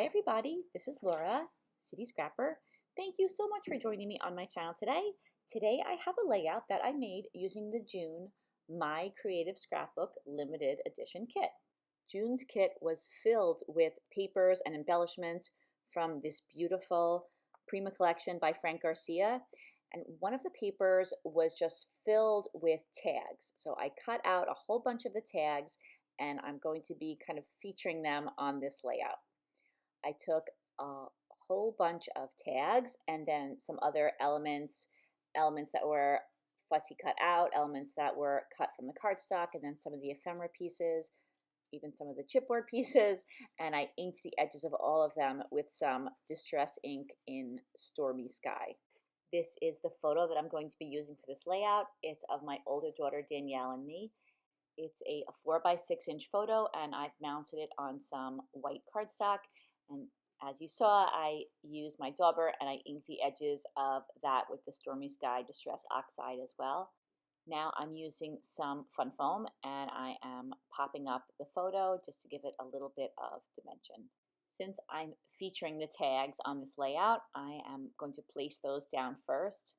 Hi everybody, this is Laura, City Scrapper. Thank you so much for joining me on my channel today. Today I have a layout that I made using the June My Creative Scrapbook limited edition kit. June's kit was filled with papers and embellishments from this beautiful Prima collection by Frank Garcia. And one of the papers was just filled with tags. So I cut out a whole bunch of the tags and I'm going to be kind of featuring them on this layout. I took a whole bunch of tags and then some other elements that were fussy cut out, elements that were cut from the cardstock, and then some of the ephemera pieces, even some of the chipboard pieces, and I inked the edges of all of them with some Distress ink in Stormy Sky. This is the photo that I'm going to be using for this layout. It's of my older daughter Danielle and me. It's a 4x6-inch photo, and I've mounted it on some white cardstock. And as you saw, I used my dauber and I inked the edges of that with the Stormy Sky Distress Oxide as well. Now I'm using some fun foam and I am popping up the photo just to give it a little bit of dimension. Since I'm featuring the tags on this layout, I am going to place those down first.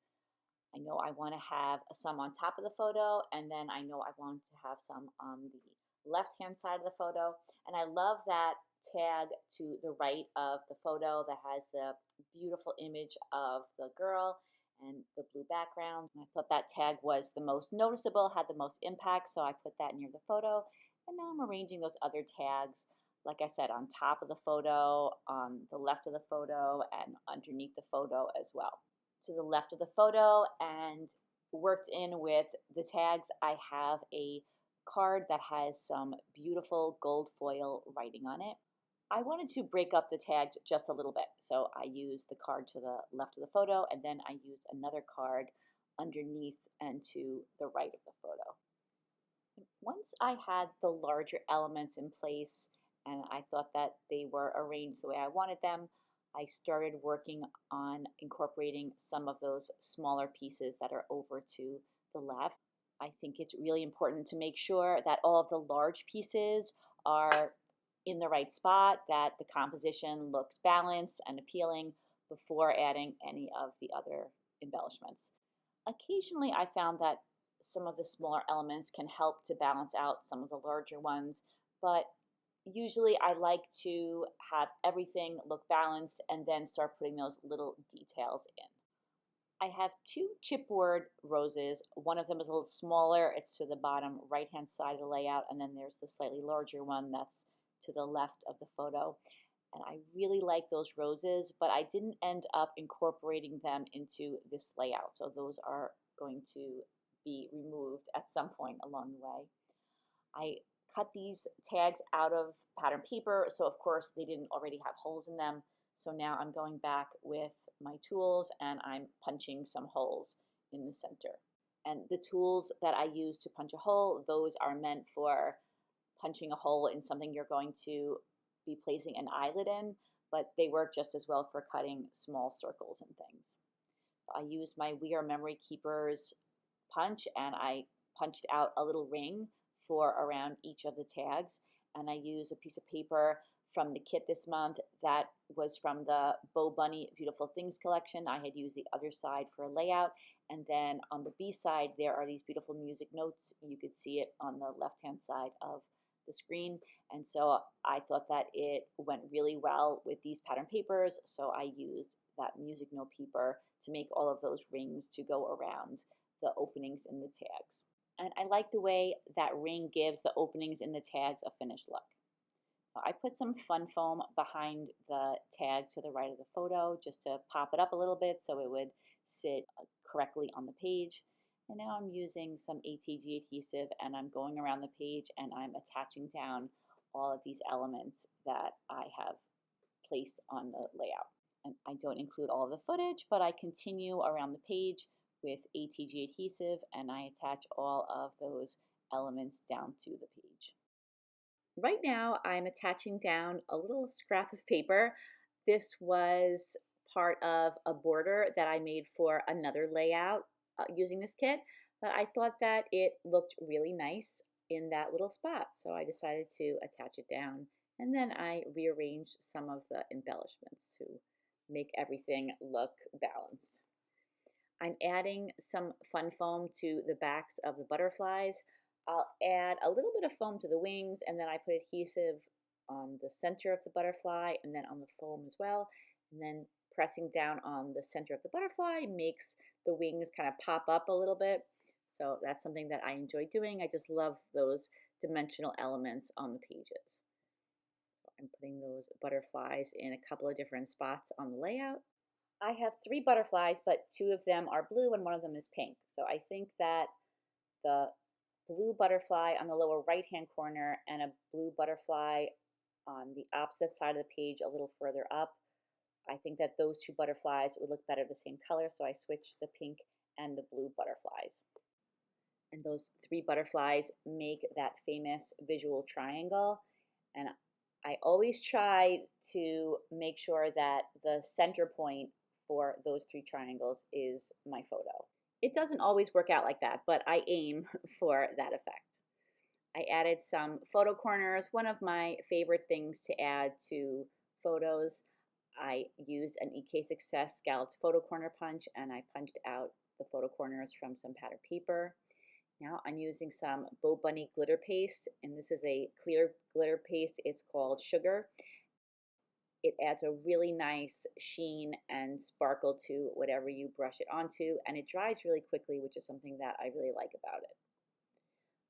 I know I want to have some on top of the photo, and then I know I want to have some on the left-hand side of the photo. And I love that tag to the right of the photo that has the beautiful image of the girl and the blue background. And I thought that tag was the most noticeable, had the most impact, so I put that near the photo. And now I'm arranging those other tags, like I said, on top of the photo, on the left of the photo, and underneath the photo as well. To the left of the photo and worked in with the tags, I have a card that has some beautiful gold foil writing on it. I wanted to break up the tags just a little bit, so I used the card to the left of the photo, and then I used another card underneath and to the right of the photo. Once I had the larger elements in place and I thought that they were arranged the way I wanted them, I started working on incorporating some of those smaller pieces that are over to the left. I think it's really important to make sure that all of the large pieces are in the right spot, that the composition looks balanced and appealing before adding any of the other embellishments. Occasionally I found that some of the smaller elements can help to balance out some of the larger ones, but usually I like to have everything look balanced and then start putting those little details in. I have two chipboard roses. One of them is a little smaller. It's to the bottom right-hand side of the layout, and then there's the slightly larger one that's to the left of the photo. And I really like those roses, but I didn't end up incorporating them into this layout. So those are going to be removed at some point along the way. I cut these tags out of pattern paper, so of course they didn't already have holes in them. So now I'm going back with my tools and I'm punching some holes in the center. And the tools that I use to punch a hole, those are meant for punching a hole in something you're going to be placing an eyelet in, but they work just as well for cutting small circles and things. I used my We Are Memory Keepers punch and I punched out a little ring for around each of the tags, and I used a piece of paper from the kit this month that was from the Bo Bunny Beautiful Things collection. I had used the other side for a layout, and then on the B side there are these beautiful music notes. You could see it on the left-hand side of the screen, and so I thought that it went really well with these pattern papers, so I used that music note paper to make all of those rings to go around the openings in the tags. And I like the way that ring gives the openings in the tags a finished look. I put some fun foam behind the tag to the right of the photo just to pop it up a little bit so it would sit correctly on the page. And now I'm using some ATG adhesive and I'm going around the page and I'm attaching down all of these elements that I have placed on the layout. And I don't include all of the footage, but I continue around the page with ATG adhesive and I attach all of those elements down to the page. Right now I'm attaching down a little scrap of paper. This was part of a border that I made for another layout using this kit, but I thought that it looked really nice in that little spot, so I decided to attach it down And then I rearranged some of the embellishments to make everything look balanced. I'm adding some fun foam to the backs of the butterflies. I'll add a little bit of foam to the wings, and then I put adhesive on the center of the butterfly and then on the foam as well. And then pressing down on the center of the butterfly makes the wings kind of pop up a little bit. So that's something that I enjoy doing. I just love those dimensional elements on the pages. So I'm putting those butterflies in a couple of different spots on the layout. I have 3 butterflies, but 2 of them are blue and 1 of them is pink. So I think that the blue butterfly on the lower right-hand corner and a blue butterfly on the opposite side of the page a little further up, I think that those 2 butterflies would look better the same color, so I switched the pink and the blue butterflies. And those 3 butterflies make that famous visual triangle. And I always try to make sure that the center point for those 3 triangles is my photo. It doesn't always work out like that, but I aim for that effect. I added some photo corners. One of my favorite things to add to photos, I used an EK Success scalloped photo corner punch, and I punched out the photo corners from some pattern paper. Now I'm using some Bow Bunny glitter paste, and this is a clear glitter paste. It's called Sugar. It adds a really nice sheen and sparkle to whatever you brush it onto, and it dries really quickly, which is something that I really like about it.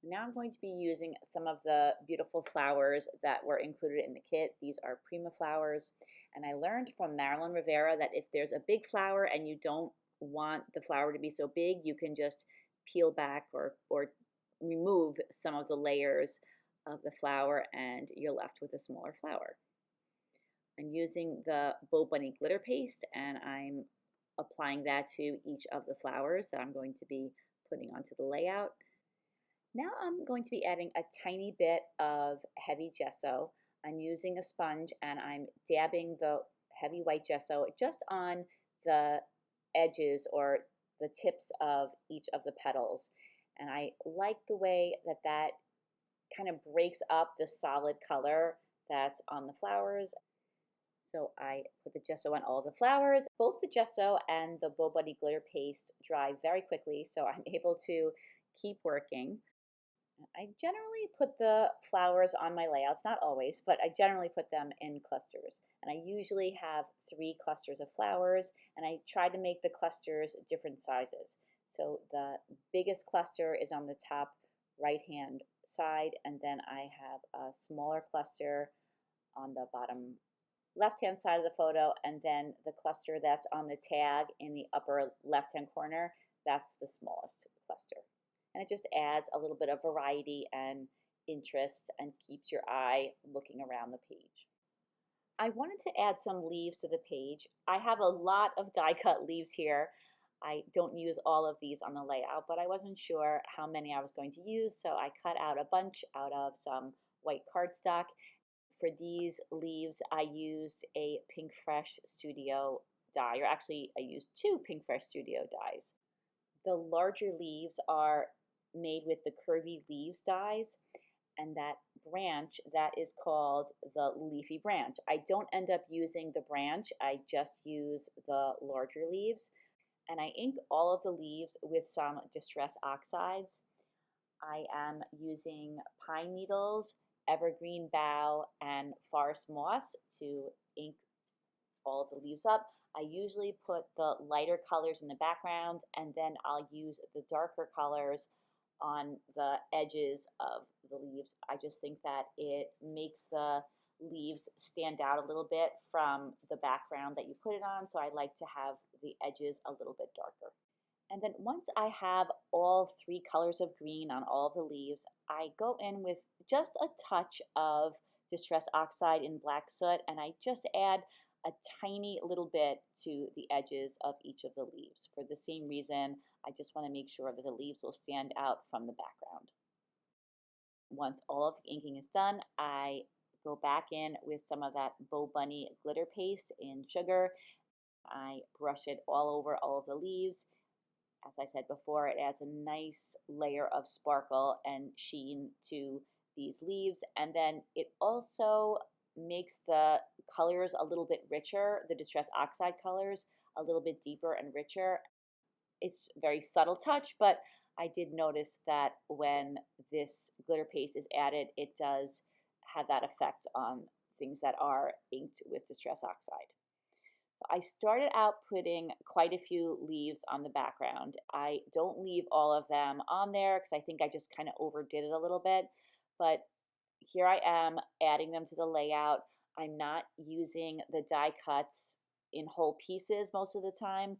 Now I'm going to be using some of the beautiful flowers that were included in the kit. These are Prima flowers, and I learned from Marilyn Rivera that if there's a big flower and you don't want the flower to be so big, you can just peel back or remove some of the layers of the flower and you're left with a smaller flower. I'm using the Bow Bunny glitter paste and I'm applying that to each of the flowers that I'm going to be putting onto the layout. Now I'm going to be adding a tiny bit of heavy gesso. I'm using a sponge and I'm dabbing the heavy white gesso just on the edges or the tips of each of the petals. And I like the way that that kind of breaks up the solid color that's on the flowers. So I put the gesso on all the flowers. Both the gesso and the Bow Bunny glitter paste dry very quickly, so I'm able to keep working. I generally put the flowers on my layouts, not always, but I generally put them in clusters. And I usually have 3 clusters of flowers, and I try to make the clusters different sizes. So the biggest cluster is on the top right-hand side, and then I have a smaller cluster on the bottom left-hand side of the photo, and then the cluster that's on the tag in the upper left-hand corner, that's the smallest cluster. And it just adds a little bit of variety and interest and keeps your eye looking around the page. I wanted to add some leaves to the page. I have a lot of die cut leaves here. I don't use all of these on the layout, but I wasn't sure how many I was going to use, so I cut out a bunch out of some white cardstock. For these leaves, I used a Pinkfresh Studio die, or actually I used 2 Pinkfresh Studio dies. The larger leaves are made with the curvy leaves dies, and that branch, that is called the leafy branch. I don't end up using the branch, I just use the larger leaves, and I ink all of the leaves with some Distress Oxides. I am using pine needles, evergreen bough, and forest moss to ink all of the leaves up. I usually put the lighter colors in the background, and then I'll use the darker colors on the edges of the leaves. I just think that it makes the leaves stand out a little bit from the background that you put it on, so I like to have the edges a little bit darker. And then once I have all 3 colors of green on all the leaves, I go in with just a touch of Distress Oxide in black soot, and I just add a tiny little bit to the edges of each of the leaves. For the same reason, I just want to make sure that the leaves will stand out from the background. Once all of the inking is done, I go back in with some of that Bow Bunny glitter paste in Sugar. I brush it all over all of the leaves. As I said before, it adds a nice layer of sparkle and sheen to these leaves, and then it also makes the colors a little bit richer, the Distress Oxide colors a little bit deeper and richer. It's a very subtle touch, but I did notice that when this glitter paste is added, it does have that effect on things that are inked with Distress Oxide. I started out putting quite a few leaves on the background. I don't leave all of them on there because I think I just kind of overdid it a little bit, but here I am adding them to the layout. I'm not using the die cuts in whole pieces most of the time.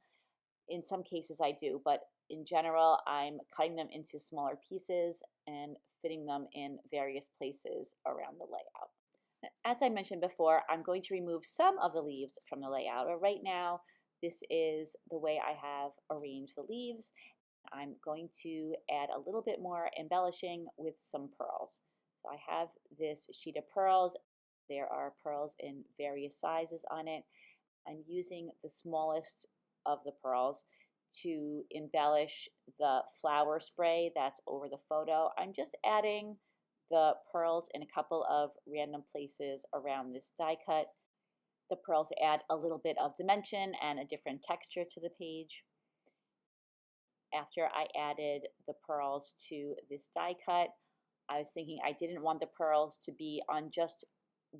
In some cases I do, but in general, I'm cutting them into smaller pieces and fitting them in various places around the layout. As I mentioned before, I'm going to remove some of the leaves from the layout. But right now, this is the way I have arranged the leaves. I'm going to add a little bit more embellishing with some pearls. So I have this sheet of pearls. There are pearls in various sizes on it. I'm using the smallest of the pearls to embellish the flower spray that's over the photo. I'm just adding the pearls in a couple of random places around this die cut. The pearls add a little bit of dimension and a different texture to the page. After I added the pearls to this die cut, I was thinking I didn't want the pearls to be on just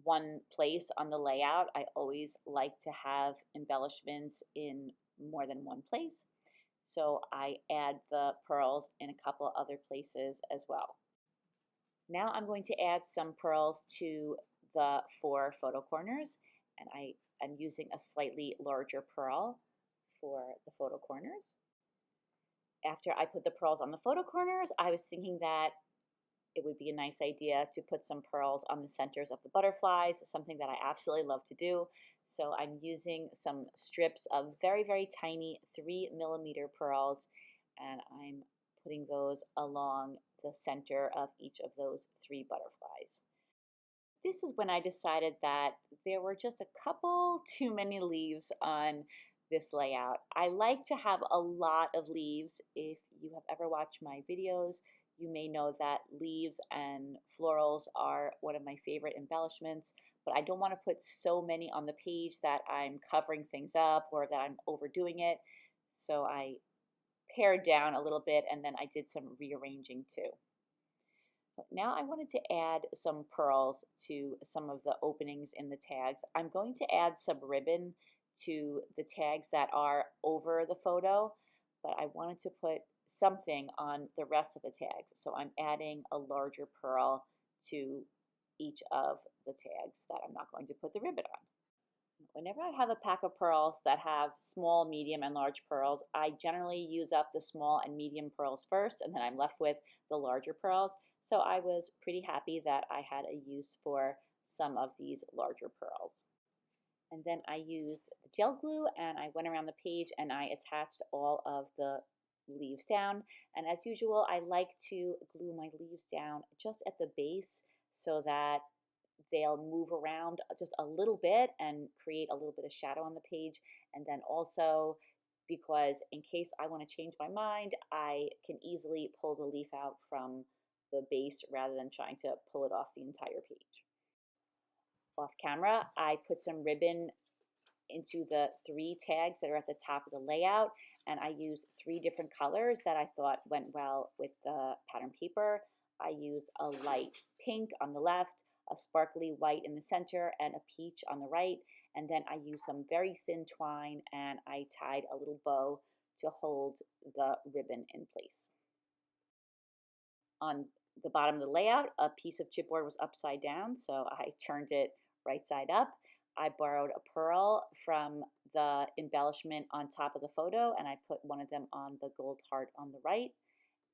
one place on the layout. I always like to have embellishments in more than one place. So I add the pearls in a couple other places as well. Now I'm going to add some pearls to the 4 photo corners, and I am using a slightly larger pearl for the photo corners. After I put the pearls on the photo corners, I was thinking that it would be a nice idea to put some pearls on the centers of the butterflies, something that I absolutely love to do. So I'm using some strips of very, very tiny 3mm pearls, and I'm putting those along the center of each of those 3 butterflies. This is when I decided that there were just a couple too many leaves on this layout. I like to have a lot of leaves. If you have ever watched my videos, you may know that leaves and florals are one of my favorite embellishments, but I don't want to put so many on the page that I'm covering things up or that I'm overdoing it. So I pared down a little bit, and then I did some rearranging too. But now I wanted to add some pearls to some of the openings in the tags. I'm going to add some ribbon to the tags that are over the photo, but I wanted to put something on the rest of the tags. So I'm adding a larger pearl to each of the tags that I'm not going to put the ribbon on. Whenever I have a pack of pearls that have small, medium, and large pearls, I generally use up the small and medium pearls first, and then I'm left with the larger pearls. So I was pretty happy that I had a use for some of these larger pearls. And then I used the gel glue, and I went around the page and I attached all of the leaves down. And as usual, I like to glue my leaves down just at the base so that they'll move around just a little bit and create a little bit of shadow on the page. And then also, because in case I want to change my mind, I can easily pull the leaf out from the base rather than trying to pull it off the entire page. Off camera, I put some ribbon into the 3 tags that are at the top of the layout, and I used 3 different colors that I thought went well with the pattern paper. I used a light pink on the left, a sparkly white in the center, and a peach on the right, and then I used some very thin twine and I tied a little bow to hold the ribbon in place. On the bottom of the layout, a piece of chipboard was upside down, so I turned it right side up. I borrowed a pearl from the embellishment on top of the photo, and I put one of them on the gold heart on the right.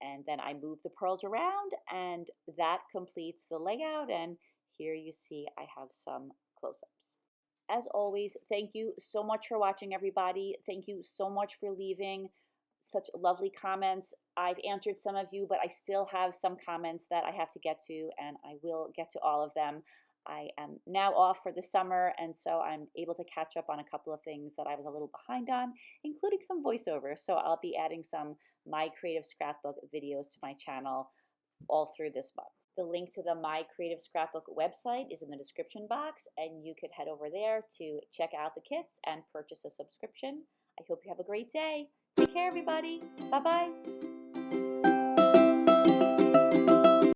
And then I moved the pearls around, and that completes the layout. And here you see I have some close-ups. As always, thank you so much for watching, everybody. Thank you so much for leaving such lovely comments. I've answered some of you, but I still have some comments that I have to get to, and I will get to all of them. I am now off for the summer, and so I'm able to catch up on a couple of things that I was a little behind on, including some voiceover. So I'll be adding some My Creative Scrapbook videos to my channel all through this month. The link to the My Creative Scrapbook website is in the description box, and you could head over there to check out the kits and purchase a subscription. I hope you have a great day. Take care, everybody. Bye-bye.